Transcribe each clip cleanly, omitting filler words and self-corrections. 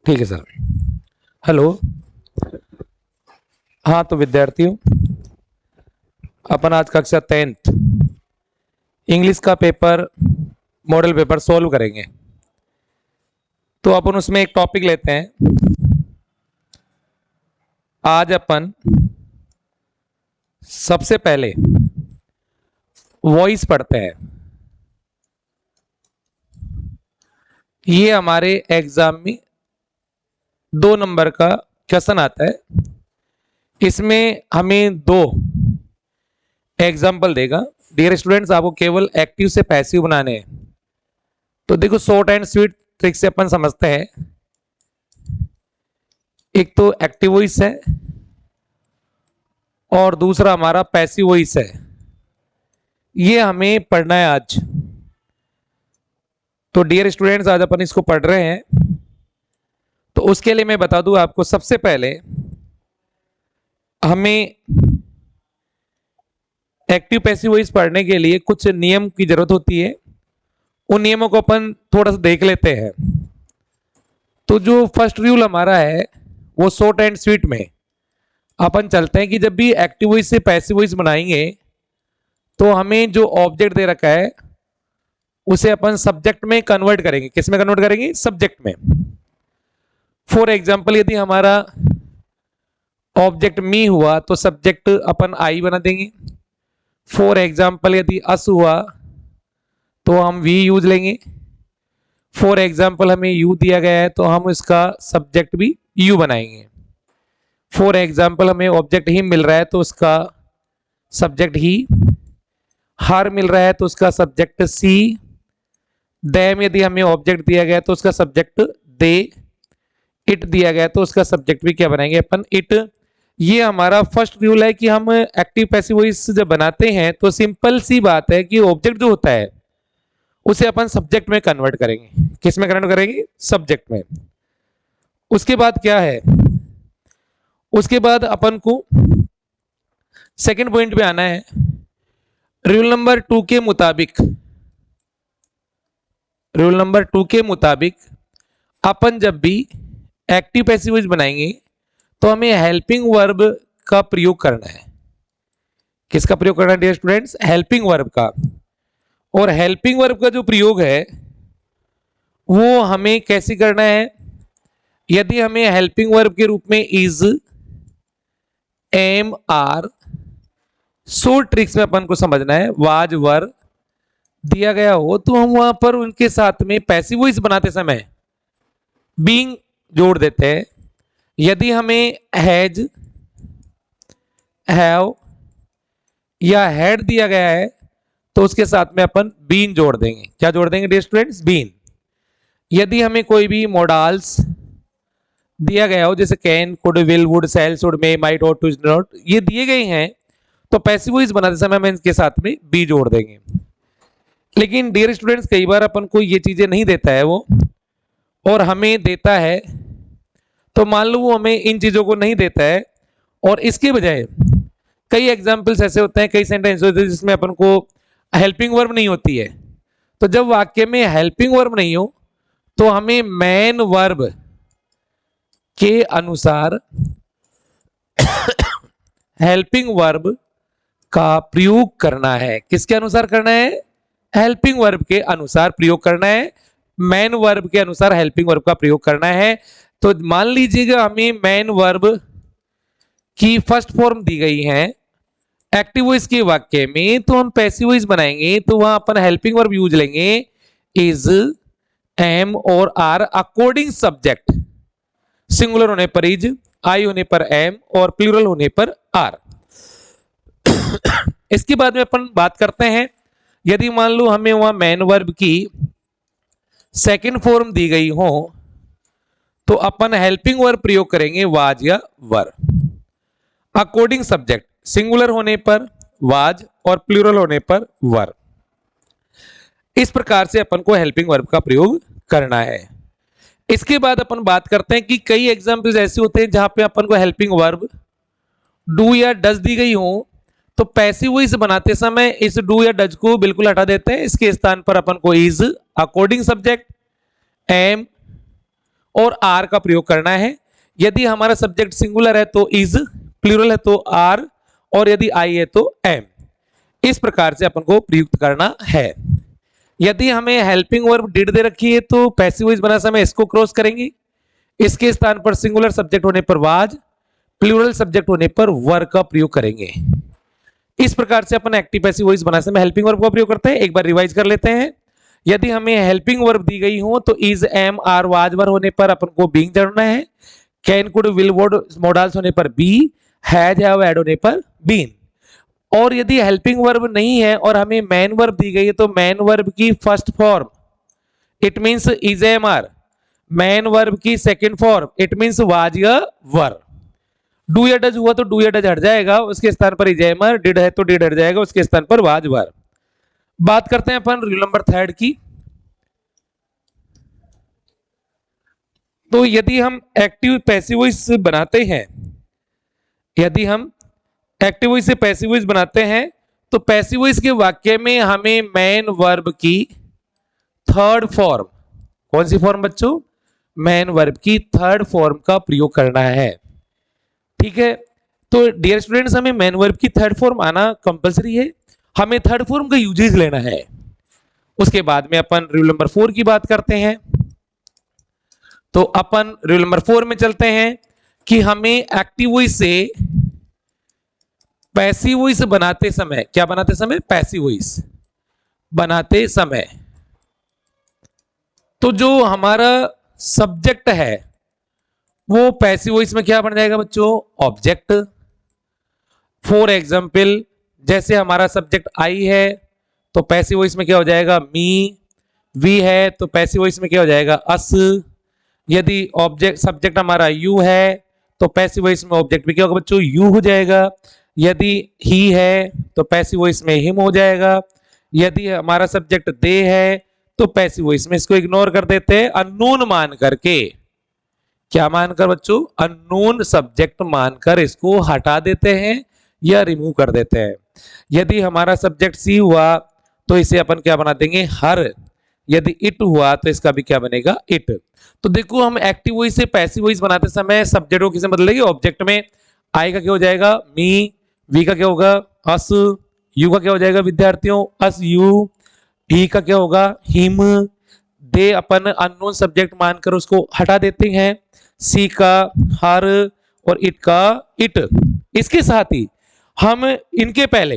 ठीक है sir. Hello. हाँ तो विद्यार्थियों, अपन आज कक्षा 10th इंग्लिश का पेपर मॉडल पेपर सॉल्व करेंगे। तो अपन उसमें एक टॉपिक लेते हैं। आज अपन सबसे पहले वॉइस पढ़ते हैं। ये हमारे एग्जाम में 2 नंबर का क्वेश्चन आता है। इसमें हमें 2 एग्जाम्पल देगा। डियर स्टूडेंट्स, आपको केवल एक्टिव से पैसिव बनाने हैं। तो देखो, शॉर्ट एंड स्वीट ट्रिक से अपन समझते हैं। एक तो एक्टिव वॉइस है और दूसरा हमारा पैसिव वॉइस है। ये हमें पढ़ना है आज। तो डियर स्टूडेंट्स, आज अपन इसको पढ़ रहे हैं। तो उसके लिए मैं बता दूं आपको, सबसे पहले हमें एक्टिव पैसिव वॉइस पढ़ने के लिए कुछ नियम की जरूरत होती है। उन नियमों को अपन थोड़ा सा देख लेते हैं। तो जो फर्स्ट रूल हमारा है वो शॉर्ट एंड स्वीट में अपन चलते हैं कि जब भी एक्टिव वॉइस से पैसिव वॉइस बनाएंगे तो हमें जो ऑब्जेक्ट दे रखा है उसे अपन सब्जेक्ट में कन्वर्ट करेंगे। किस में कन्वर्ट करेंगे? सब्जेक्ट में। फॉर एग्जाम्पल, यदि हमारा ऑब्जेक्ट मी हुआ तो सब्जेक्ट अपन आई बना देंगे। फॉर एग्जाम्पल, यदि अस हुआ तो हम वी यूज लेंगे। फॉर एग्जाम्पल, हमें यू दिया गया है तो हम इसका सब्जेक्ट भी यू बनाएंगे। फॉर एग्जाम्पल, हमें ऑब्जेक्ट ही मिल रहा है तो उसका सब्जेक्ट ही। हर मिल रहा है तो उसका सब्जेक्ट सी। देम यदि हमें ऑब्जेक्ट दिया गया तो उसका सब्जेक्ट दे। इट दिया गया तो उसका सब्जेक्ट भी क्या बनाएंगे अपन? इट। ये हमारा फर्स्ट रूल है कि हम एक्टिव पैसिव वॉइस जब बनाते हैं तो सिंपल सी बात है कि ऑब्जेक्ट जो होता है उसे अपन सब्जेक्ट में कन्वर्ट करेंगे। किस में कन्वर्ट करेंगे? सब्जेक्ट में। उसके बाद क्या है? उसके बाद अपन को सेकंड पॉइंट पे आना है। रूल नंबर 2 के मुताबिक अपन जब भी एक्टिव पैसिव वॉइस बनाएंगे तो हमें हेल्पिंग वर्ब का प्रयोग करना है। किसका प्रयोग करना है डियर स्टूडेंट्स? हेल्पिंग वर्ब का। और हेल्पिंग वर्ब का जो प्रयोग है वो हमें कैसे करना है? यदि हमें हेल्पिंग वर्ब के रूप में is, am, are, so tricks में अपन को समझना है, वाज, वर दिया गया हो तो हम वहां पर उनके साथ में पैसिव वॉइस बनाते समय बीइंग जोड़ देते हैं। यदि हमें हैज, हैव या हैड दिया गया है तो उसके साथ में अपन बीन जोड़ देंगे। क्या जोड़ देंगे डियर स्टूडेंट्स? बीन। यदि हमें कोई भी मोडाल्स दिया गया हो जैसे can, could, will, would, shall, should, may, might, ought, to, not, ये दिए गए हैं तो पैसिव वॉइस बनाते समय हम इनके साथ में बी जोड़ देंगे। लेकिन डियर स्टूडेंट्स, कई बार अपन को ये चीजें नहीं देता है वो, और हमें देता है। तो मान लो वो हमें इन चीजों को नहीं देता है और इसके बजाय कई एग्जाम्पल्स ऐसे होते हैं, कई सेंटेंस होते हैं जिसमें अपन को हेल्पिंग वर्ब नहीं होती है। तो जब वाक्य में हेल्पिंग वर्ब नहीं हो तो हमें मेन वर्ब के अनुसार हेल्पिंग वर्ब का प्रयोग करना है। किसके अनुसार करना है? हेल्पिंग वर्ब के अनुसार प्रयोग करना है। मेन वर्ब के अनुसार हेल्पिंग वर्ब का प्रयोग करना है। तो मान लीजिएगा हमें मेन वर्ब की फर्स्ट फॉर्म दी गई है एक्टिव वॉइस के वाक्य में, तो हम पैसिव वॉइस बनाएंगे तो वहां अपन हेल्पिंग वर्ब यूज लेंगे इज, एम और आर अकॉर्डिंग सब्जेक्ट। सिंगुलर होने पर इज, आई होने पर एम और प्लूरल होने पर आर। इसके बाद में अपन बात करते हैं, यदि मान लो हमें वहां मेन वर्ब की सेकंड फॉर्म दी गई हो तो अपन हेल्पिंग वर्ब प्रयोग करेंगे वाज या वर अकॉर्डिंग सब्जेक्ट। सिंगुलर होने पर वाज और प्लूरल होने पर वर। इस प्रकार से अपन को हेल्पिंग वर्ब का प्रयोग करना है। इसके बाद अपन बात करते हैं कि कई एग्जाम्पल्स ऐसे होते हैं जहां पे अपन को हेल्पिंग वर्ब डू या डज दी गई हो तो पैसिव वॉइस बनाते समय इस डू या डज को बिल्कुल हटा देते हैं। इसके स्थान पर अपन को इज अकॉर्डिंग सब्जेक्ट, एम और आर का प्रयोग करना है। यदि हमारा सब्जेक्ट सिंगुलर है तो इज, प्लूरल है तो आर, और यदि आई है तो एम। इस प्रकार से अपन को प्रयुक्त करना है। यदि हमें हेल्पिंग वर्ब डिड दे रखी है तो पैसिव वॉइस बनाते समय इसको क्रॉस करेंगे। इसके स्थान पर सिंगुलर सब्जेक्ट होने पर वाज, प्लूरल सब्जेक्ट होने पर वर का प्रयोग करेंगे। इस प्रकार से अपन एक्टिव पैसिव वॉइस बनाते समय हेल्पिंग वर्ब का प्रयोग करते हैं। एक बार रिवाइज कर लेते हैं। यदि हमें हेल्पिंग वर्ब दी गई हो तो इज, एम, आर, वाज, वर होने पर अपन को बीइंग जोड़ना है। Can, could, will, would, modals होने पर बी, हैज, हैव, हैड होने पर बीन। और यदि हेल्पिंग वर्ब नहीं है और हमें मैन वर्ब दी गई है तो मैन वर्ब की first form it means is, am, are, main verb की second form it means was या वर। डू या डज हुआ तो डू या डज हट जाएगा, उसके स्थान पर इज, एम, आर, डिड है तो डिड हट जाएगा, उसके स्थान पर वाज, वर। बात करते हैं अपन रूल नंबर 3 की। तो यदि हम एक्टिव पैसिव वॉइस बनाते हैं, यदि हम एक्टिव वॉइस से पैसिव वॉइस बनाते हैं तो पैसिव वॉइस के वाक्य में हमें मैन वर्ब की थर्ड फॉर्म, कौन सी फॉर्म बच्चों? मैन वर्ब की थर्ड फॉर्म का प्रयोग करना है। ठीक है, तो डियर स्टूडेंट्स हमें मैन वर्ब की थर्ड फॉर्म आना कंपलसरी है, हमें थर्ड फॉर्म का यूजेज लेना है। उसके बाद में अपन रूल नंबर 4 की बात करते हैं। तो अपन रूल नंबर 4 में चलते हैं कि हमें एक्टिव वॉइस से पैसिव वॉइस बनाते समय, क्या बनाते समय? पैसिव वॉइस बनाते समय तो जो हमारा सब्जेक्ट है वो पैसिव वॉइस में क्या बन जाएगा बच्चों? ऑब्जेक्ट। फॉर एग्जाम्पल जैसे हमारा सब्जेक्ट आई है तो पैसिव वॉइस में क्या हो जाएगा? मी। वी है तो पैसिव वॉइस में क्या हो जाएगा? अस। यदि ऑब्जेक्ट सब्जेक्ट हमारा यू है तो पैसिव वॉइस में ऑब्जेक्ट भी क्या होगा बच्चों? यू हो जाएगा। यदि ही है तो पैसिव वॉइस में हिम हो जाएगा। यदि हमारा सब्जेक्ट दे है तो पैसिव वॉइस में इसको इग्नोर कर देते हैं अननोन मान करके। क्या मानकर बच्चों? अननोन सब्जेक्ट मानकर इसको हटा देते हैं या रिमूव कर देते हैं। यदि हमारा सब्जेक्ट सी हुआ तो इसे अपन क्या बना देंगे? हर। यदि इट हुआ तो इसका भी क्या बनेगा? इट। तो देखो हम एक्टिव वॉइस से पैसिव वॉइस बनाते समय सब्जेक्ट को किसे बदलेंगे? ऑब्जेक्ट में। आई का क्या हो जाएगा? मी। वी का क्या होगा? अस। यू का क्या हो जाएगा विद्यार्थियों? Us you. ही का क्या होगा? हिम। दे अपन अननोन सब्जेक्ट मानकर उसको हटा देते हैं। सी का हर और इट का इट। इसके साथ ही हम इनके पहले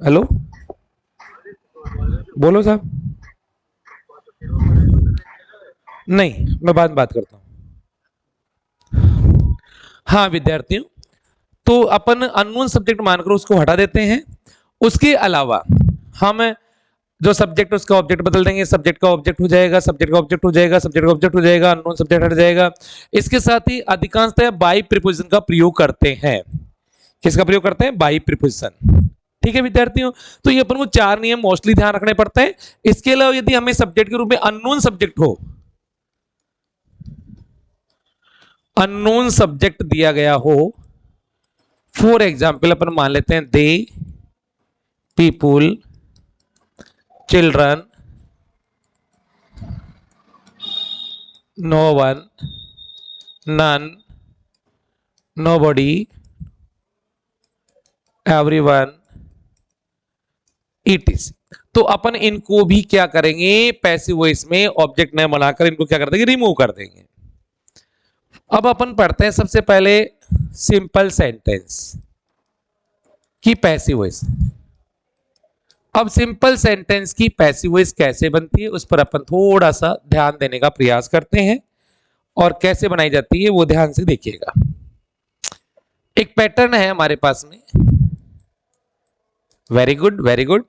हेलो बोलो साहब। नहीं, मैं बात करता हूं। हाँ विद्यार्थियों, तो अपन अननोन सब्जेक्ट मानकर उसको हटा देते हैं। उसके अलावा हम जो सब्जेक्ट उसका ऑब्जेक्ट बदल देंगे। सब्जेक्ट का ऑब्जेक्ट हो जाएगा, सब्जेक्ट का ऑब्जेक्ट हो जाएगा, सब्जेक्ट का ऑब्जेक्ट हो जाएगा, अननोन सब्जेक्ट हट जाएगा। इसके साथ ही अधिकांशतः बाई प्रीपोजिशन का प्रयोग करते हैं। किसका प्रयोग करते हैं? By preposition. ठीक है विद्यार्थियों, तो ये अपन को 4 नियम मोस्टली ध्यान रखने पड़ते हैं। इसके अलावा यदि हमें सब्जेक्ट के रूप में अननोन सब्जेक्ट हो, अननोन सब्जेक्ट दिया गया हो, फॉर एग्जाम्पल अपन मान लेते हैं they, people, children, no one, none, nobody, everyone, it is. तो अपन इनको भी क्या करेंगे? पैसिव वॉइस में ऑब्जेक्ट न बनाकर इनको क्या कर देंगे? रिमूव कर देंगे। अब अपन पढ़ते हैं सबसे पहले सिंपल सेंटेंस की पैसिव वॉइस। अब सिंपल सेंटेंस की पैसिव वॉइस कैसे बनती है उस पर अपन थोड़ा सा ध्यान देने का प्रयास करते हैं, और कैसे बनाई जाती है वो ध्यान से देखिएगा। एक पैटर्न है हमारे पास में। वेरी गुड, वेरी गुड,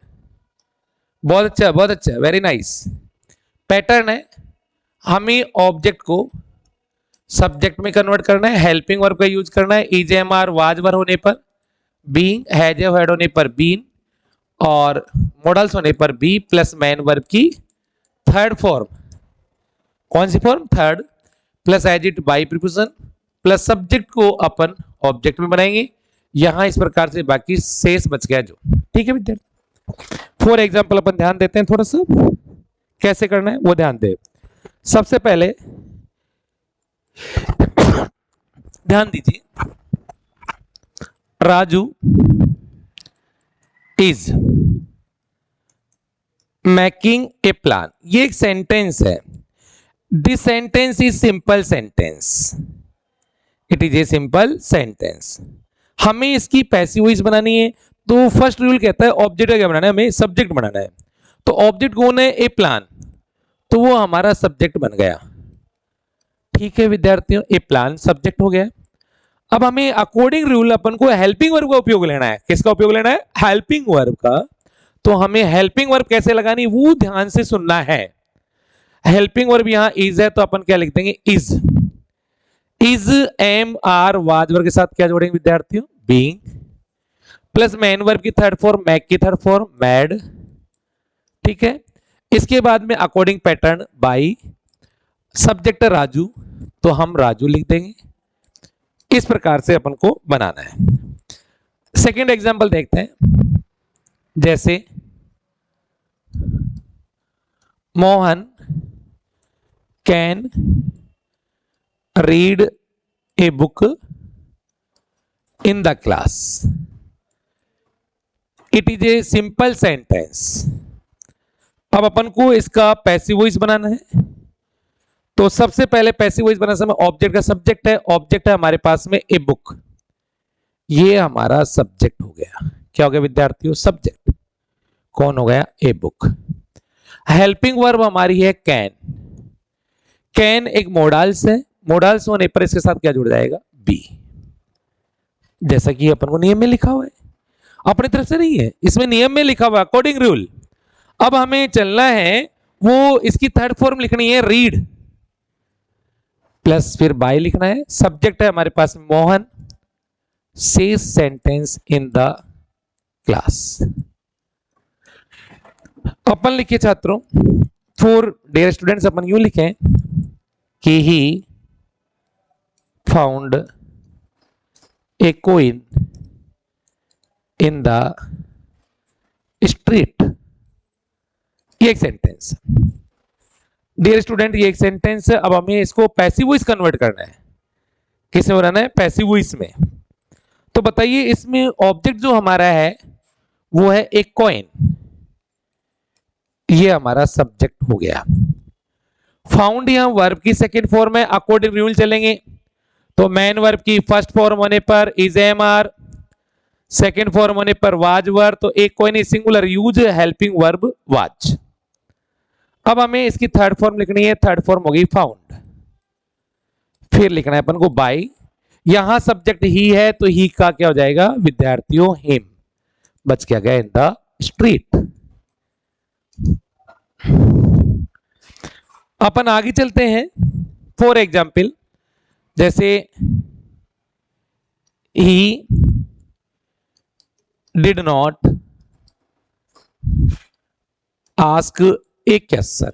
बहुत अच्छा, बहुत अच्छा, वेरी नाइस। पैटर्न है, हमें ऑब्जेक्ट को सब्जेक्ट में कन्वर्ट करना है, हेल्पिंग वर्ब का यूज करना है, इज, एम, आर, वाज, वर होने पर बीइंग, हैज, हैव, हैड होने पर बीन, और मॉडल्स होने पर बी, प्लस मैन वर्ब की थर्ड फॉर्म। कौन सी form? Third. Plus as it by preposition, plus subject को अपन ऑब्जेक्ट में बनाएंगे। यहां इस प्रकार से बाकी शेष बच गया जो। ठीक है विद्यार्थी, फॉर एग्जाम्पल अपन ध्यान देते हैं थोड़ा सा कैसे करना है वो ध्यान दे। सबसे पहले ध्यान दीजिए, Raju is making a plan, ये एक सेंटेंस है। This sentence is simple sentence, it is a simple sentence. हमें इसकी पैसिव वॉइस बनानी है, तो फर्स्ट रूल कहता है ऑब्जेक्ट का क्या बनाना है, हमें सब्जेक्ट बनाना है। तो ऑब्जेक्ट कौन है, ए प्लान, तो वो हमारा सब्जेक्ट बन गया। ठीक है विद्यार्थियों, ए प्लान सब्जेक्ट हो गया। अब हमें अकॉर्डिंग रूल अपन को हेल्पिंग वर्ब का उपयोग लेना है। किसका उपयोग लेना है, हेल्पिंग वर्ब का। तो हमें हेल्पिंग वर्ब कैसे लगानी वो ध्यान से सुनना है। हेल्पिंग वर्ब यहां इज है, तो अपन क्या लिख देंगे, is. Is am are was verb के साथ क्या जोड़ेंगे विद्यार्थियों, बीइंग, प्लस मैन वर्ब की थर्ड फॉर्म, मैक की थर्ड फॉर्म, मैड। ठीक है, इसके बाद में according pattern by, subject Raju, तो हम राजू लिख देंगे। इस प्रकार से अपन को बनाना है। सेकेंड एग्जाम्पल देखते हैं, जैसे Mohan can read a book in the class, it is a simple sentence. अब अपन को इसका पैसिव वॉइस बनाना है। तो सबसे पहले पैसिव वॉइस बनाने समय ऑब्जेक्ट का सब्जेक्ट है, ऑब्जेक्ट है हमारे पास में ए बुक, ये हमारा सब्जेक्ट हो गया। क्या हो गया विद्यार्थियों, सब्जेक्ट। कौन हो गया, ए बुक। हेल्पिंग वर्ब हमारी है कैन। कैन एक मोडाल्स है, मोडाल्स होने पर इसके साथ क्या जुड़ जाएगा, बी, जैसा कि अपन को नियम में लिखा हुआ है, अपनी तरफ से नहीं है, इसमें नियम में लिखा हुआ अकॉर्डिंग रूल। अब हमें चलना है, वो इसकी थर्ड फॉर्म लिखनी है रीड, प्लस फिर बाय लिखना है। सब्जेक्ट है हमारे पास Mohan says sentence in the class. अपन लिखिए छात्रों, फॉर डियर स्टूडेंट्स अपन यूं लिखें कि he found a coin in the street, ये एक सेंटेंस। डियर स्टूडेंट ये एक सेंटेंस है। अब हमें इसको पैसिव वॉइस कन्वर्ट करना है। किस में बनाना है, पैसिव वॉइस में। तो बताइए इसमें ऑब्जेक्ट जो हमारा है वो है एक कॉइन, ये हमारा सब्जेक्ट हो गया। फाउंड यहां वर्ब की सेकंड फॉर्म है, अकॉर्डिंग रूल चलेंगे। तो मैन वर्ब की फर्स्ट फॉर्म होने पर is am are, second form होने पर वाज वर्ब, तो एक coin is singular, use helping verb was. अब हमें इसकी थर्ड फॉर्म लिखनी है, थर्ड फॉर्म होगी फाउंड। फिर लिखना है अपन को बाय, यहां सब्जेक्ट ही है तो ही का क्या हो जाएगा विद्यार्थियों, हिम, बच क्या गया इन द स्ट्रीट। अपन आगे चलते हैं। फॉर एग्जाम्पल, जैसे he did not ask A question,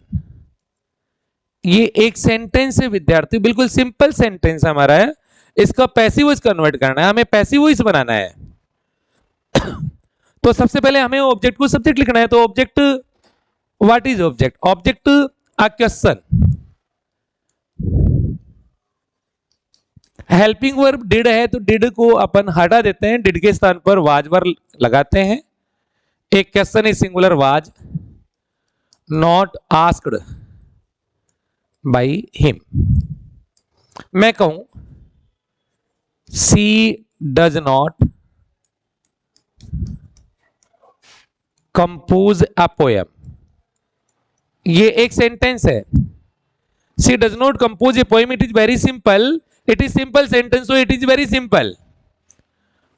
ये एक सेंटेंस है विद्यार्थी, बिल्कुल सिंपल सेंटेंस हमारा है। इसका पैसिव वॉइस कन्वर्ट करना है, हमें पैसिव वॉइस बनाना है। तो सबसे पहले हमें ऑब्जेक्ट को सब्जेक्ट लिखना है। तो object, what is object, object a question. Helping verb did है, तो डिड को अपन हटा देते हैं, डिड के स्थान पर वाज वर्ब लगाते हैं। एक question is singular was not asked by him. मैं कहूं she does not compose a poem, ये एक सेंटेंस है। She does not compose a poem, it is very simple, it is simple sentence, so it is very simple.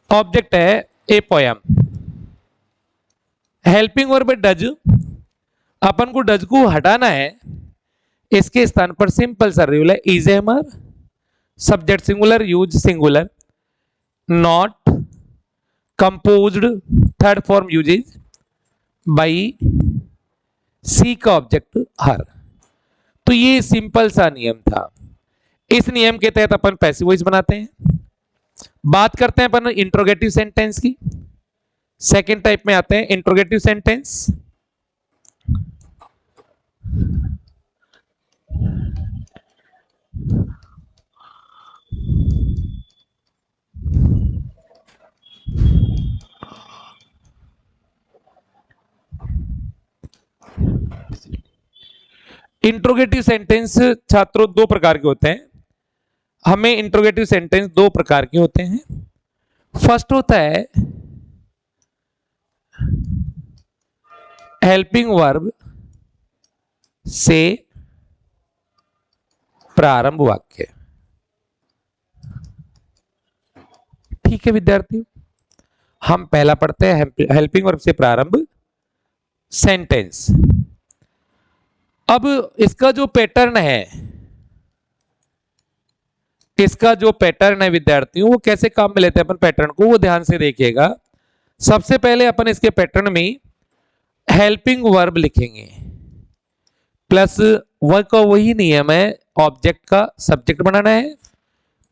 Object है a poem. Helping verb does, अपन को does को हटाना है, इसके स्थान पर सिंपल सा रूल है is am are, subject singular, use singular, not composed, third form uses, by, she का ऑब्जेक्ट हर। तो ये सिंपल सा नियम था। इस नियम के तहत अपन पैसिव वॉइस बनाते हैं। बात करते हैं अपन इंट्रोगेटिव सेंटेंस की। सेकेंड टाइप में आते हैं इंट्रोगेटिव सेंटेंस। इंट्रोगेटिव सेंटेंस छात्रों दो प्रकार के होते हैं। हमें इंट्रोगेटिव सेंटेंस दो प्रकार के होते हैं। फर्स्ट होता है हेल्पिंग वर्ब से प्रारंभ वाक्य। ठीक है विद्यार्थियों, हम पहला पढ़ते हैं हेल्पिंग वर्ब से प्रारंभ सेंटेंस। अब इसका जो पैटर्न है, विद्यार्थियों वो कैसे काम में लेते हैं अपन पैटर्न को, वो ध्यान से देखिएगा। सबसे पहले अपन इसके पैटर्न में हेल्पिंग वर्ब लिखेंगे प्लस वर्ब का वही नियम है, ऑब्जेक्ट का सब्जेक्ट बनाना है,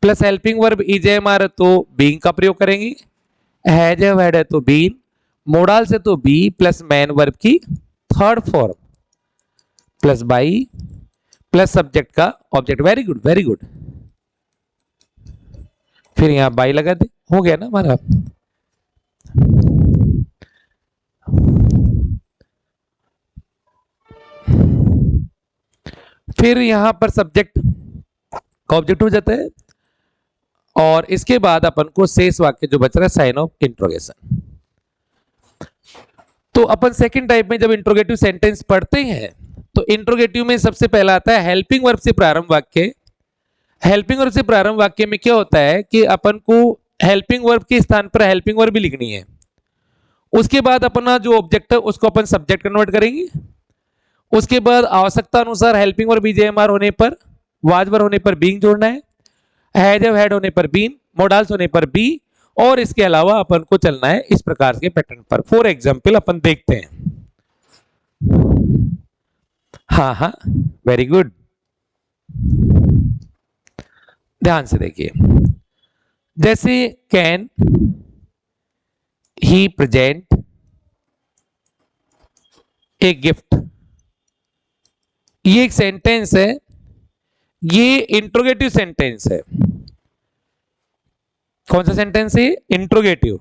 plus helping verb is MR तो बीइंग का प्रयोग करेंगे, हैज हैड है तो बीन, मोडाल से तो बी, प्लस मैन वर्ब की third form, plus by, plus subject का object. Very good very good. फिर यहां बाई लगा दे, हो गया ना हमारा। फिर यहां पर सब्जेक्ट का ऑब्जेक्ट हो जाता है और इसके बाद अपन को शेष वाक्य जो बच रहा है साइन ऑफ इंट्रोगेशन। तो अपन सेकंड टाइप में जब इंट्रोगेटिव सेंटेंस पढ़ते हैं तो इंट्रोगेटिव में सबसे पहला आता है हेल्पिंग वर्ब से प्रारंभ वाक्य। हेल्पिंग वर्ब से प्रारंभ वाक्य में क्या होता है कि अपन को हेल्पिंग वर्ब के स्थान पर हेल्पिंग वर्ब भी लिखनी है। उसके बाद अपना जो ऑब्जेक्ट है उसको अपन सब्जेक्ट कन्वर्ट करेंगे। उसके बाद आवश्यकता अनुसार हेल्पिंग वर्ब बीजेएमआर होने पर, वाजवर होने पर बीइंग जोड़ना है, हैज हैड होने पर बीन, मोडाल्स होने पर बी, और इसके अलावा अपन को चलना है इस प्रकार के पैटर्न पर। फॉर एग्जांपल अपन देखते हैं। हाँ हाँ वेरी गुड, ध्यान से देखिए। जैसे can he present a gift, ये एक सेंटेंस है, ये इंट्रोगेटिव सेंटेंस है। कौन सा सेंटेंस है? इंट्रोगेटिव।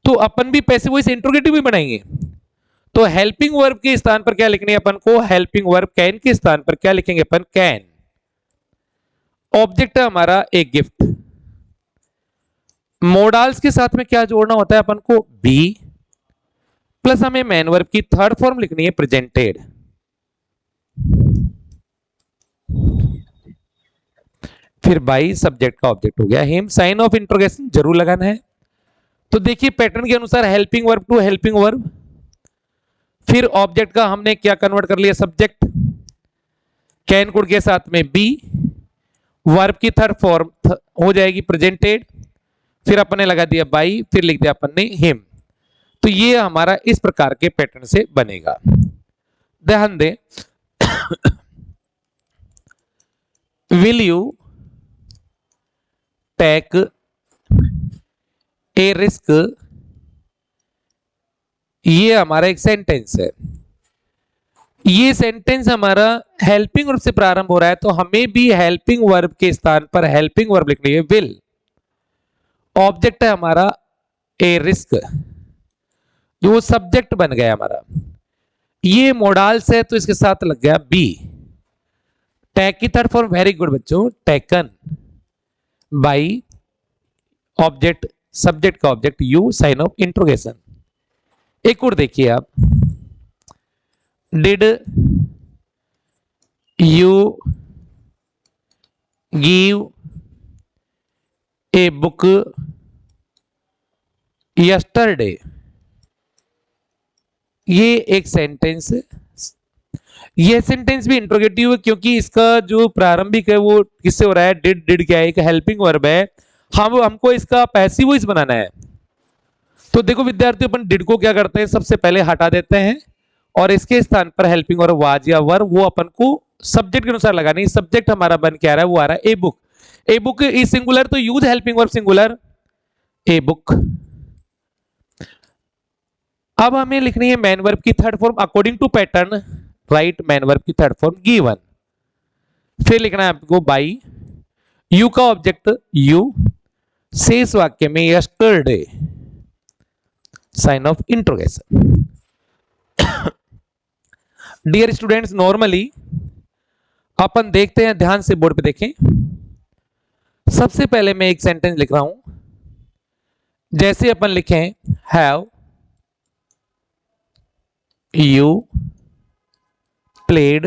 तो अपन भी पैसिव वॉइस इंट्रोगेटिव भी बनाएंगे। तो हेल्पिंग वर्ब के स्थान पर क्या लिखनी है अपन को? Helping verb. कैन के स्थान पर क्या लिखेंगे अपन? कैन। ऑब्जेक्ट है हमारा एक गिफ्ट। मोडाल्स के साथ में क्या जोड़ना होता है अपन को? बी, प्लस हमें मैन वर्ब की थर्ड फॉर्म लिखनी है प्रेजेंटेड। फिर बाई सब्जेक्ट का ऑब्जेक्ट हो गया हिम। साइन ऑफ इंट्रोगेशन जरूर लगाना है। तो देखिए पैटर्न के अनुसार helping verb to helping verb, फिर ऑब्जेक्ट का हमने क्या कन्वर्ट कर लिया? सब्जेक्ट। कैन गुड के साथ में बी, वर्ब की थर्ड फॉर्म हो जाएगी प्रेजेंटेड, फिर अपन ने लगा दिया बाई, फिर लिख दिया अपन ने हिम। तो ये हमारा इस प्रकार के पैटर्न से बनेगा। ध्यान दें। Will you take a risk, ये हमारा एक सेंटेंस है। ये सेंटेंस हमारा हेल्पिंग वर्ब से प्रारंभ हो रहा है, तो हमें भी हेल्पिंग वर्ब के स्थान पर हेल्पिंग वर्ब लिखनी है विल। ऑब्जेक्ट है हमारा ए रिस्क, जो सब्जेक्ट बन गया हमारा। ये मोडाल्स है तो इसके साथ लग गया बी। टैक की थर्ड फॉर्म, वेरी गुड बच्चों, टेकन बाई, ऑब्जेक्ट सब्जेक्ट का object you, sign of interrogation. एक और देखिए आप, did you give a book yesterday, ये एक सेंटेंस है। ये सेंटेंस भी इंट्रोगेटिव है क्योंकि इसका जो प्रारंभिक है वो किससे हो रहा है? डिड। डिड क्या है? एक हेल्पिंग वर्ब है। हमको इसका पैसिव वॉइस बनाना है। तो देखो विद्यार्थी, अपन डिड को क्या करते हैं? सबसे पहले हटा देते हैं और इसके स्थान पर हेल्पिंग वर्ब वाज या वर, वो अपन को सब्जेक्ट के अनुसार लगानी। सब्जेक्ट हमारा बन के आ रहा है, वो आ रहा है a book. A book is singular, तो use helping verb singular, a book. अब हमें लिखनी है मैन वर्ब की third form according to pattern. Right, main verb की थर्ड फॉर्म गिवन। फिर लिखना है आपको बाई, यू का ऑब्जेक्ट यू, शेष वाक्य में yesterday, sign of interrogation. Dear students, normally अपन देखते हैं, ध्यान से बोर्ड पे देखें। सबसे पहले मैं एक सेंटेंस लिख रहा हूं, जैसे अपन लिखें have you played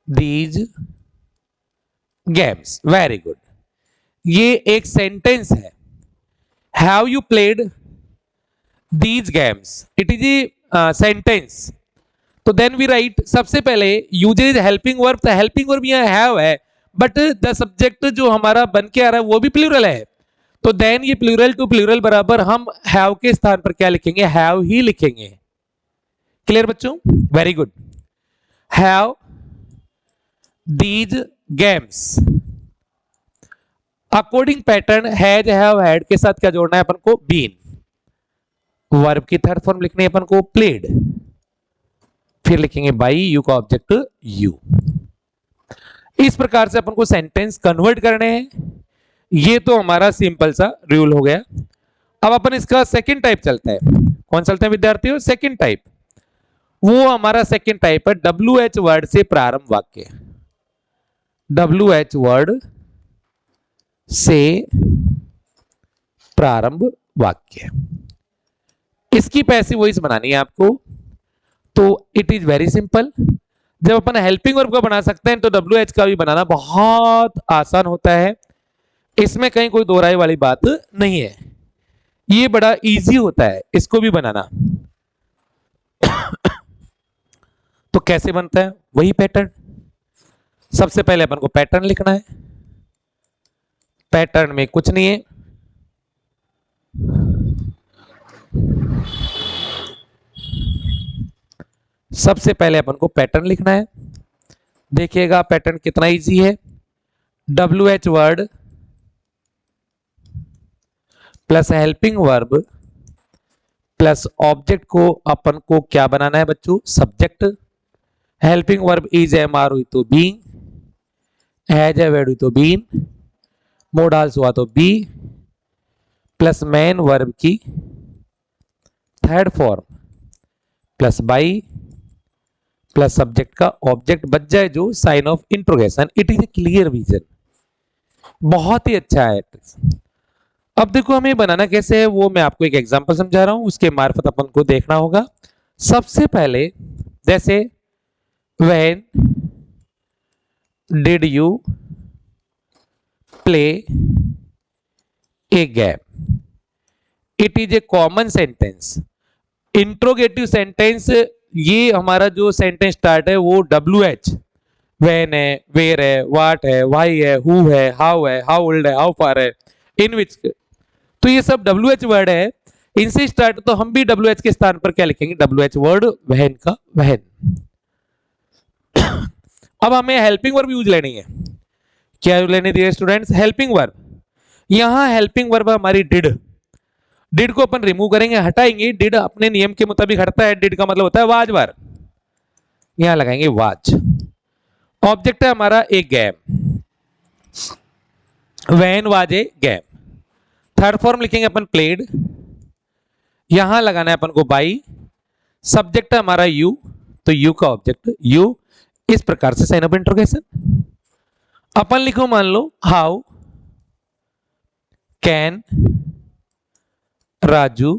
these games, very good. ये एक सेंटेंस है, have you played these games, it is a sentence. तो देन वी राइट, सबसे पहले यूजेज हेल्पिंग वर्ब, तो हेल्पिंग वर्ब यहां हैव है, बट द सब्जेक्ट जो हमारा बन के आ रहा है वो भी प्लूरल है। तो देन ये प्लूरल टू प्लूरल बराबर हम हैव के स्थान पर क्या लिखेंगे, हैव ही लिखेंगे। क्लियर बच्चों, very good. Have these games, according pattern has have had के साथ क्या जोड़ना है अपन को, बीन। वर्ब की थर्ड फॉर्म लिखनी है अपन को प्लेड, फिर लिखेंगे बाई, यू का ऑब्जेक्ट यू। इस प्रकार से अपन को सेंटेंस कन्वर्ट करने हैं। ये तो हमारा सिंपल सा रूल हो गया। अब अपन इसका सेकंड टाइप चलता है। कौन चलते हैं विद्यार्थियों, सेकंड टाइप। वो हमारा सेकंड टाइप है WH वर्ड से प्रारंभ वाक्य। WH वर्ड से प्रारंभ वाक्य, इसकी पैसिव वॉइस बनानी है आपको। तो इट इज वेरी सिंपल। जब अपन हेल्पिंग वर्ब का बना सकते हैं तो WH का भी बनाना बहुत आसान होता है। इसमें कहीं कोई दो राय वाली बात नहीं है, ये बड़ा इजी होता है इसको भी बनाना। तो कैसे बनता है, वही पैटर्न। सबसे पहले अपन को पैटर्न लिखना है। पैटर्न में कुछ नहीं है, सबसे पहले अपन को पैटर्न लिखना है। देखिएगा पैटर्न कितना इजी है। WH word plus helping verb plus object को अपन को क्या बनाना है बच्चों, subject. Helping verb is MR हुई तो बीइंग, हैज हैड हुई तो बीन, मोडाल्स हुआ तो बी, प्लस मेन वर्ब की third form plus by plus subject का ऑब्जेक्ट बच जाए जो sign of interrogation. It is a clear vision, बहुत ही अच्छा है। अब देखो हमें बनाना कैसे है, वो मैं आपको एक एग्जांपल समझा रहा हूं, उसके मार्फत अपन को देखना होगा। सबसे पहले जैसे when did you play a game, it is A common sentence. Interrogative sentence, ये हमारा जो सेंटेंस स्टार्ट है वो WH, व्हेन है, वेयर है, व्हाट है, व्हाई है, हु है, हाउ ओल्ड है, हाउ फार है, इन विच। तो ये सब WH वर्ड है, इनसे स्टार्ट। तो हम भी WH के स्थान पर क्या लिखेंगे, WH वर्ड व्हेन का व्हेन। अब हमें हेल्पिंग वर्ब यूज लेनी है। क्या यूज लेनी है स्टूडेंट्स, हेल्पिंग वर्ब। यहां हेल्पिंग वर्ब हमारी डिड। डिड को अपन रिमूव करेंगे, हटाएंगे। डिड अपने नियम के मुताबिक हटता है। डिड का मतलब होता है वाज वर्ब, यहां लगाएंगे वाज। ऑब्जेक्ट है हमारा a game, when was a game. Third form लिखेंगे अपन प्लेड, यहां लगाना है अपन को बाई। सब्जेक्ट है हमारा यू, तो यू का ऑब्जेक्ट यू। इस प्रकार से साइन ऑफ इंट्रोगेशन। अपन लिखो मान लो how can Raju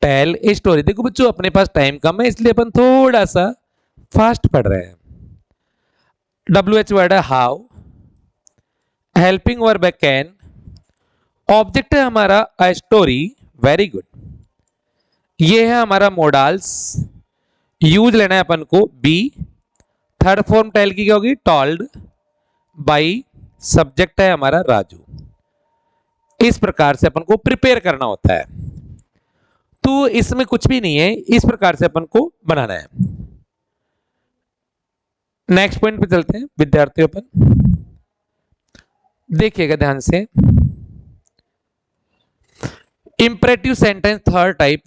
tell a story. देखो बच्चों अपने पास टाइम कम है, इसलिए अपन थोड़ा सा फास्ट पढ़ रहे हैं। WH वर्ड है हाउ, हेल्पिंग वर्ब है कैन, ऑब्जेक्ट है हमारा अ स्टोरी, वेरी गुड। ये है हमारा मोडाल्स, यूज लेना है अपन को बी। थर्ड फॉर्म टेल की क्या होगी, टॉल्ड बाई। सब्जेक्ट है हमारा राजू। इस प्रकार से अपन को प्रिपेयर करना होता है। तो इसमें कुछ भी नहीं है, इस प्रकार से अपन को बनाना है। नेक्स्ट पॉइंट पे चलते हैं विद्यार्थियों। अपन देखिएगा ध्यान से, imperative sentence third type.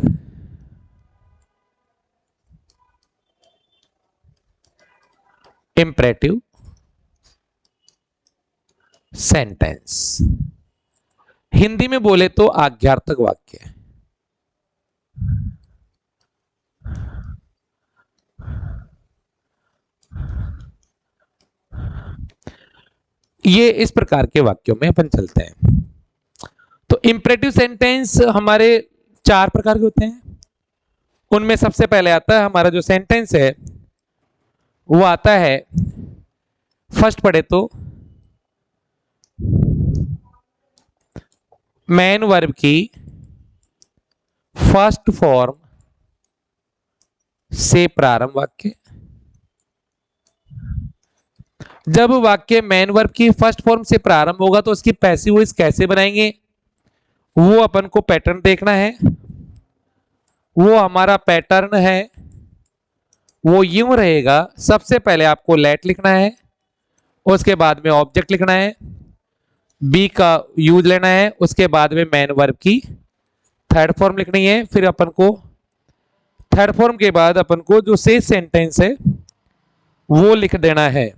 Imperative sentence Hindi में बोले तो आज्ञार्थक वाक्य। ये इस प्रकार के वाक्यों में अपन चलते हैं। तो इंपरेटिव सेंटेंस हमारे 4 प्रकार के होते हैं। उनमें सबसे पहले आता है हमारा जो सेंटेंस है वो आता है, फर्स्ट पढ़े तो मैन वर्ब की फर्स्ट फॉर्म से प्रारंभ वाक्य। जब वाक्य मैन वर्ब की फर्स्ट फॉर्म से प्रारंभ होगा तो उसकी पैसिव वॉइस कैसे बनाएंगे, वो अपन को पैटर्न देखना है। वो हमारा पैटर्न है वो यूं रहेगा, सबसे पहले आपको लेट लिखना है, उसके बाद में ऑब्जेक्ट लिखना है, बी का यूज लेना है, उसके बाद में मैन वर्ब की थर्ड फॉर्म लिखनी है। फिर अपन को थर्ड फॉर्म के बाद अपन को जो शेष सेंटेंस है वो लिख देना है,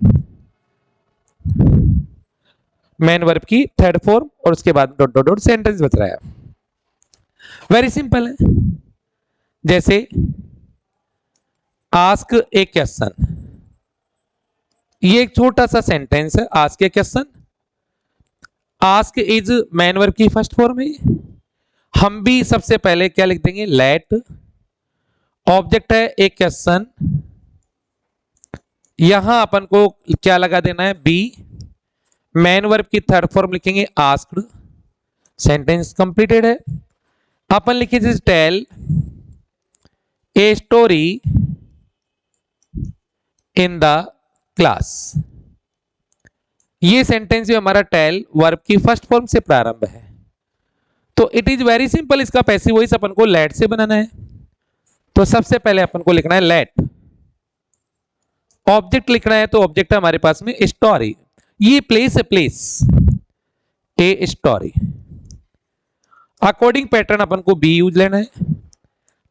मैन वर्ब की थर्ड फॉर्म और उसके बाद डॉट डॉट डॉट सेंटेंस बच रहा है। वेरी सिंपल है। जैसे आस्क ए क्वेश्चन, ये एक छोटा सा सेंटेंस है, ask A question. Ask is man verb की फर्स्ट फॉर्म है। हम भी सबसे पहले क्या लिख देंगे, लेट। ऑब्जेक्ट है एक क्वेश्चन, यहां अपन को क्या लगा देना है, बी। मैन वर्ब की थर्ड फॉर्म लिखेंगे आस्क्ड, सेंटेंस कंप्लीटेड है। अपन लिखेंगे tell a story in the class. ये सेंटेंस भी हमारा टेल वर्ब की फर्स्ट फॉर्म से प्रारंभ है। तो इट इज वेरी सिंपल, इसका पैसिव वॉइस अपन को लेट से बनाना है। तो सबसे पहले अपन को लिखना है लेट। ऑब्जेक्ट लिखना है तो ऑब्जेक्ट है हमारे पास में स्टोरी, ये प्लेस है, place a story. According pattern अपन को बी यूज लेना है।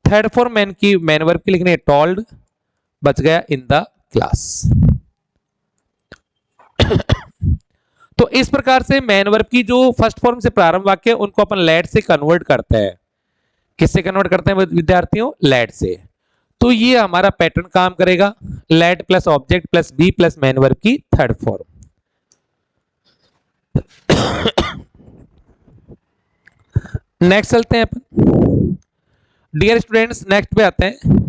थर्ड फॉर्म मैन की मैन वर्ब की लिखनी है टोल्ड, बच गया इन द क्लास। तो इस प्रकार से मैन वर्ब की जो फर्स्ट फॉर्म से प्रारंभ वाक्य है उनको अपन लेट से कन्वर्ट करते हैं। किससे कन्वर्ट करते हैं विद्यार्थियों, लेट से। तो ये हमारा पैटर्न काम करेगा, let plus object plus be plus main verb की थर्ड फॉर्म। नेक्स्ट चलते हैं अपन। डियर स्टूडेंट्स, नेक्स्ट पे आते हैं।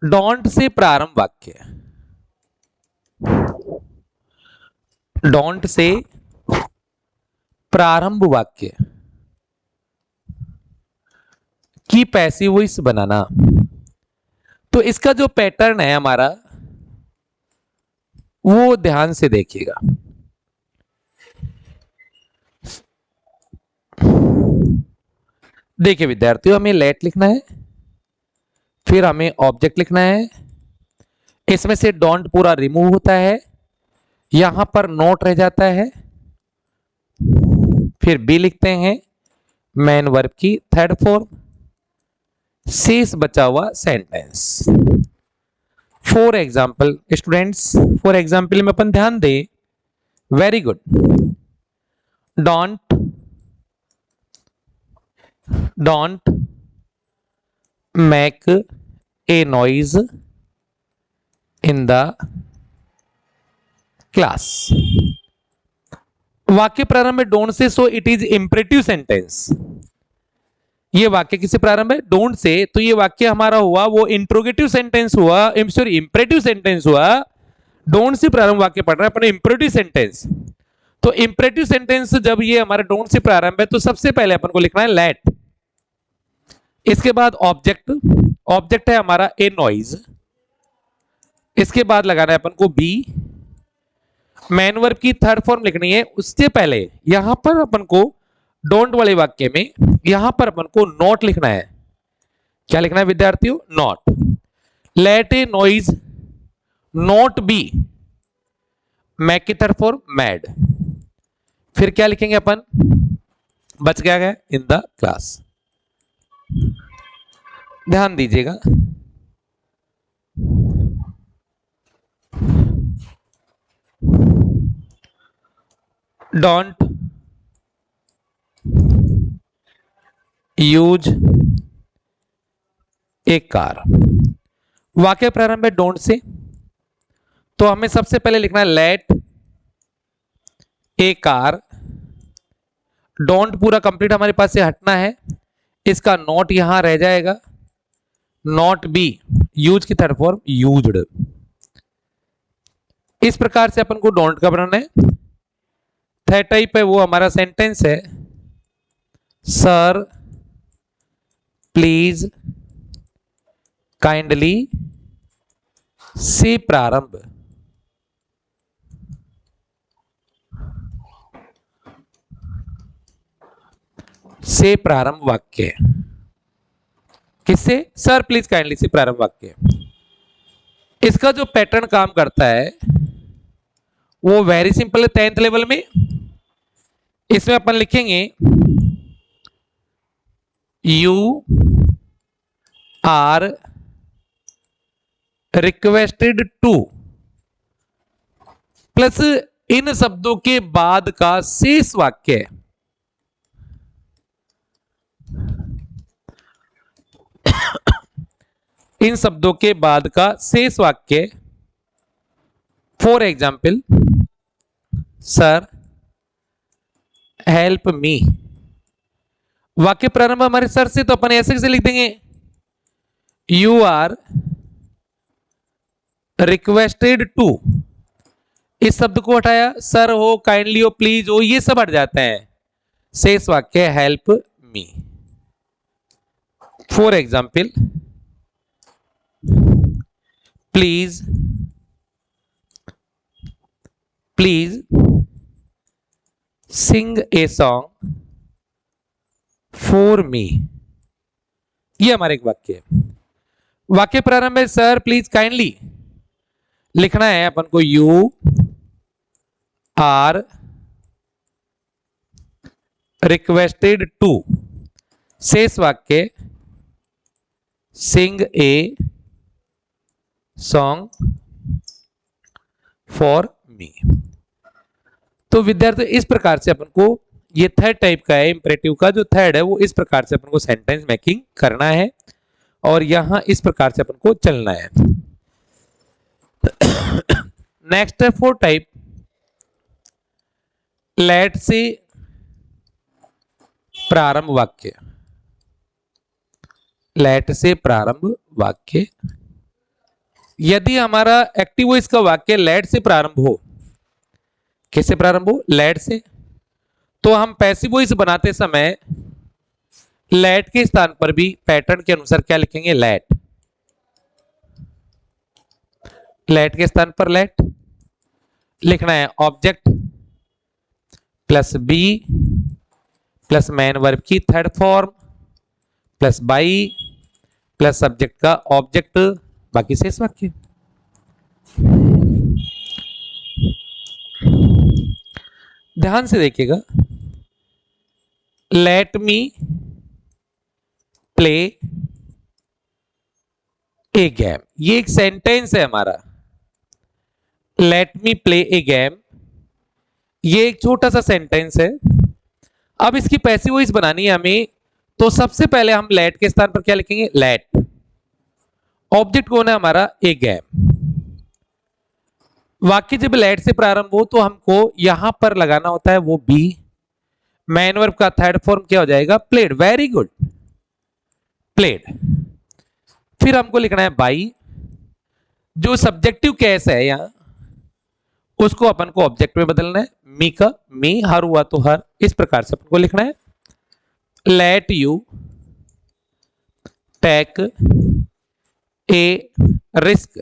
डोंट से प्रारंभ वाक्य। डोंट से प्रारंभ वाक्य की पैसिव वॉइस बनाना। तो इसका जो पैटर्न है हमारा वो ध्यान से देखिएगा। देखिए विद्यार्थियों, हमें लेट लिखना है, फिर हमें ऑब्जेक्ट लिखना है, इसमें से डोंट पूरा रिमूव होता है, यहां पर नोट रह जाता है, फिर बी लिखते हैं मैन वर्ब की थर्ड फॉर्म, शेष बचा हुआ sentence. For example students, for example में अपन ध्यान दें, very good. Don't make a noise in the class. वाक्य प्रारंभ में don't say, so it is imperative sentence. ये वाक्य किससे प्रारंभ है, डोंट से। तो ये वाक्य हमारा हुआ वो इंट्रोगेटिव सेंटेंस हुआ, सॉरी इंपरेटिव सेंटेंस हुआ। डोंट से प्रारंभ वाक्य पढ़ रहे हैं अपने, इंपरेटिव सेंटेंस। तो इंपरेटिव सेंटेंस जब ये हमारा डोंट से प्रारंभ है तो सबसे पहले अपन को लिखना है लेट, इसके बाद ऑब्जेक्ट। ऑब्जेक्ट है हमारा ए नॉइज, इसके बाद लगाना है अपन को बी। मैन वर्ब की थर्ड फॉर्म लिखनी है, उससे पहले यहां पर अपन को डोंट वाले वाक्य में यहां पर अपन को नॉट लिखना है। क्या लिखना है विद्यार्थियों, not. Let a noise not be, make की थर्ड फॉर्म मैड। फिर क्या लिखेंगे अपन, बच गया इन द क्लास। ध्यान दीजिएगा, डोंट यूज ए कार। वाक्य प्रारंभ है डोंट से, तो हमें सबसे पहले लिखना है लेट ए कार, डोंट पूरा कंप्लीट हमारे पास से हटना है, इसका नॉट यहां रह जाएगा, नॉट बी यूज की थर्ड फॉर्म यूज्ड। इस प्रकार से अपन को डोंट का बनाना है। थर्ड टाइप है वो हमारा सेंटेंस है, सर प्लीज काइंडली से प्रारंभ। से प्रारंभ वाक्य, किससे? सर प्लीज काइंडली से प्रारंभ वाक्य। इसका जो पैटर्न काम करता है वो वेरी सिंपल है। 10th लेवल में इसमें अपन लिखेंगे you are requested to plus इन शब्दों के बाद का शेष वाक्य, इन शब्दों के बाद का शेष वाक्य। For example, sir help me. वाक्य प्रारंभ हमारे सर से, तो अपन ऐसे कैसे लिख देंगे, यू आर रिक्वेस्टेड टू, इस शब्द को हटाया, सर हो, काइंडली हो, प्लीज हो, ये सब हट जाते हैं, शेष वाक्य help me. For example, please sing a song for me, ये हमारा एक वाक्य है। वाक्य प्रारंभ है सर प्लीज काइंडली, लिखना है अपन को यू आर रिक्वेस्टेड टू, शेष वाक्य सिंग ए सॉन्ग फॉर मी। तो विद्यार्थी इस प्रकार से अपन को, ये थर्ड टाइप का है इंपरेटिव का, जो थर्ड है वो इस प्रकार से अपन को सेंटेंस मेकिंग करना है और यहां इस प्रकार से अपन को चलना है। नेक्स्ट है फोर्थ टाइप, लेट से प्रारंभ वाक्य। लेट से प्रारंभ वाक्य, यदि हमारा एक्टिव वॉइस का वाक्य लेट से प्रारंभ हो, कैसे प्रारंभ हो, लेट से, तो हम पैसिव वॉइस बनाते समय लेट के स्थान पर भी पैटर्न के अनुसार क्या लिखेंगे, लेट। लेट के स्थान पर लेट लिखना है, object plus be plus main verb की third form plus by plus subject का ऑब्जेक्ट, बाकी शेष वाक्य। ध्यान से देखिएगा, let me play a game, ये एक सेंटेंस है हमारा। Let me play a game, ये एक छोटा सा सेंटेंस है। अब इसकी पैसिव वॉइस बनानी है हमें, तो सबसे पहले हम लेट के स्थान पर क्या लिखेंगे, लेट। ऑब्जेक्ट कौन है हमारा, ए गेम। वाक्य जब लेट से प्रारंभ हो तो हमको यहां पर लगाना होता है वो बी। मैन वर्ब का थर्ड फॉर्म क्या हो जाएगा, प्लेड। Very good, played. फिर हमको लिखना है बाई, जो सब्जेक्टिव केस है यहां उसको अपन को ऑब्जेक्ट में बदलना है, मी का मी, हर हुआ तो हर, इस प्रकार से अपन को लिखना है। Let you take a risk.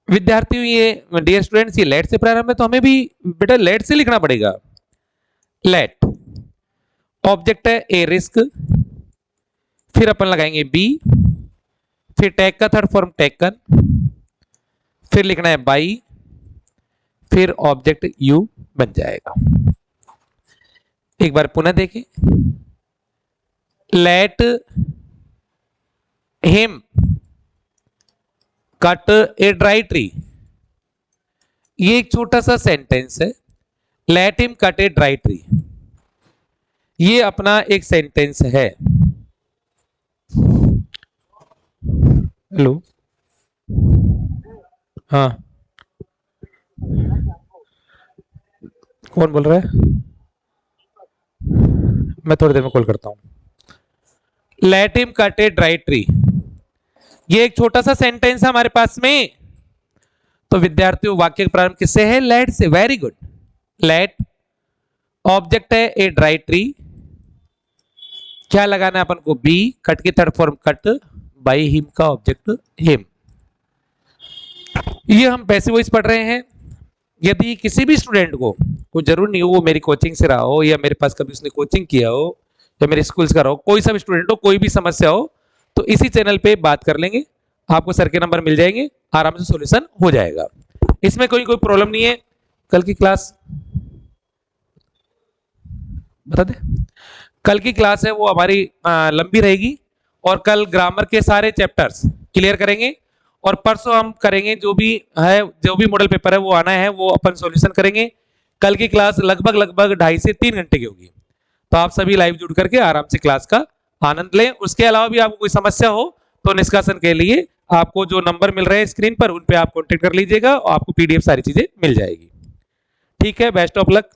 विद्यार्थियों, ये डियर स्टूडेंट्स, ये लेट से प्रारंभ है तो हमें भी बेटा लेट से लिखना पड़ेगा। लेट, ऑब्जेक्ट है ए रिस्क, फिर अपन लगाएंगे बी, फिर टेक का थर्ड फॉर्म टेकन, फिर लिखना है बाई, फिर ऑब्जेक्ट यू बन जाएगा। एक बार पुनः देखें, let him cut a dry tree, ये एक छोटा सा सेंटेंस है। Let him cut a dry tree, ये अपना एक सेंटेंस है। हेलो, हाँ, कौन बोल रहा है? मैं थोड़ी देर में कॉल करता हूं। Let him cut a dry tree, ये एक छोटा सा सेंटेंस है हमारे पास में। तो विद्यार्थियों वाक्य का प्रारंभ किससे है? लेट से। Very good. लेट ऑब्जेक्ट है ए ड्राई ट्री, क्या लगाना है अपन को? बी। कट की third form cut, by him का ऑब्जेक्ट हिम। ये हम पैसिव वॉइस पढ़ रहे हैं। यदि किसी भी स्टूडेंट को, कोई जरूर नहीं हो वो मेरी कोचिंग से रहा हो या मेरे पास कभी उसने कोचिंग किया हो या मेरे स्कूल का रहा हो, कोई सा भी स्टूडेंट हो, कोई भी समस्या हो तो इसी चैनल पे बात कर लेंगे, आपको सर के नंबर मिल जाएंगे, आराम से सॉल्यूशन हो जाएगा, इसमें कोई प्रॉब्लम नहीं है। कल की क्लास बता दे, कल की क्लास है वो हमारी लंबी रहेगी और कल ग्रामर के सारे चैप्टर्स क्लियर करेंगे और परसों हम करेंगे जो भी है, जो भी मॉडल पेपर है वो आना है वो अपन सॉल्यूशन करेंगे। कल की क्लास लगभग 2.5 से 3 घंटे की होगी, तो आप सभी लाइव जुड़ करके आराम से क्लास का आनंद लें। उसके अलावा भी आपको कोई समस्या हो तो निष्कासन के लिए आपको जो नंबर मिल रहे हैं स्क्रीन पर उन पे आप कॉन्टेक्ट कर लीजिएगा और आपको पीडीएफ सारी चीजें मिल जाएगी। ठीक है, बेस्ट ऑफ लक।